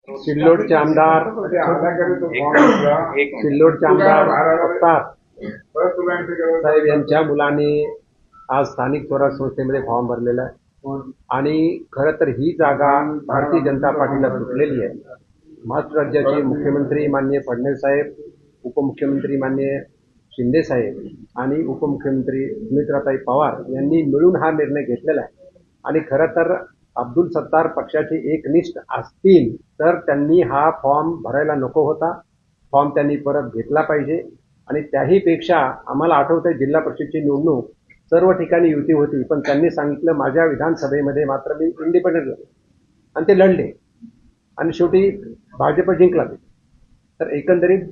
सिल्लोडचे आमदार सिल्लोडचे आमदार सत्तार साहेब यांच्या मुलाने आज स्थानिक स्वराज्य संस्थेमध्ये फॉर्म भरलेला आहे आणि खरं तर ही जागा भारतीय जनता पार्टीला सुटलेली आहे. महाराष्ट्र राज्याचे मुख्यमंत्री माननीय फडणवीस साहेब, उपमुख्यमंत्री माननीय शिंदे साहेब आणि उपमुख्यमंत्री सुमित्राताई पवार यांनी मिळून हा निर्णय घेतलेला आहे. आणि खरं तर अब्दुल सत्तार पक्षाचे एकनिष्ठ असतील तर त्यांनी हा फॉर्म भरायला नको होता. फॉर्म त्यांनी परत घेतला पाहिजे. आणि त्याहीपेक्षा आम्हाला आठवतंय जिल्हा परिषदची निवडणूक सर्व ठिकाणी युती होती, पण त्यांनी सांगितलं माझ्या विधानसभेमध्ये मात्र मी इंडिपेंडंट लढले आणि ते लढले आणि शेवटी भाजप जिंकला. तर एकंदरीत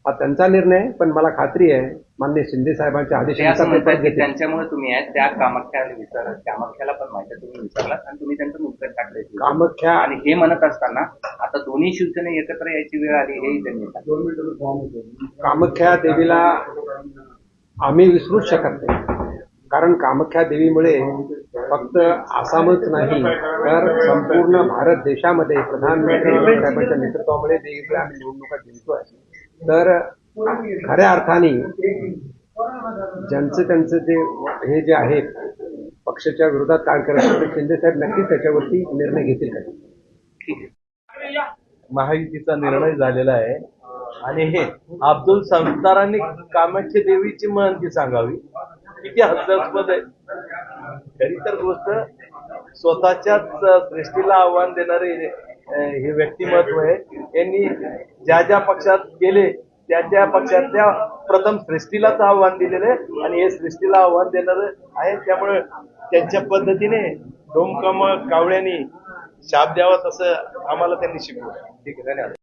हा त्यांचा निर्णय आहे, पण मला खात्री आहे माननीय शिंदे साहेबांच्या आदेशानुसार त्यांच्यामुळे तुम्ही आहेत त्या कामाख्याला पण माहिती तुम्ही विचारलात आणि तुम्ही त्यांचं उत्तर टाकले कामाख्या. आणि हे म्हणत असताना आता दोन्ही शिवसेने एकत्र यायची वेळ आली हेही त्यांनी कामाख्या देवीला आम्ही विसरूच शकत नाही, कारण कामाख्या देवीमुळे फक्त आसामच नाही तर संपूर्ण भारत देशामध्ये प्रधानमंत्री साहेबांच्या नेतृत्वामुळे वेगवेगळ्या आम्ही निवडणुका जिंकतोय. तर खऱ्या अर्थाने ज्यांचं त्यांचं हे जे आहे पक्षाच्या विरोधात काय करायचं ते शिंदे साहेब नक्कीच त्याच्यावरती निर्णय घेतील का. महायुतीचा निर्णय झालेला आहे आणि हे अब्दुल सत्तारांनी कामाख्या देवीची महंती सांगावी किती हास्यास्पद आहे. खरी तर गोष्ट स्वतःच्याच सृष्टीला आव्हान देणारे हे व्यक्तिमत्व आहे. यांनी ज्या ज्या पक्षात गेले त्या त्या पक्षातल्या प्रथम सृष्टीलाच आव्हान दिलेलं आहे आणि हे सृष्टीला आव्हान देणार आहे. त्यामुळे त्यांच्या पद्धतीने डोमकम कावळ्यांनी शाप द्यावा तसं आम्हाला त्यांनी शिकवलं. ठीक आहे, धन्यवाद.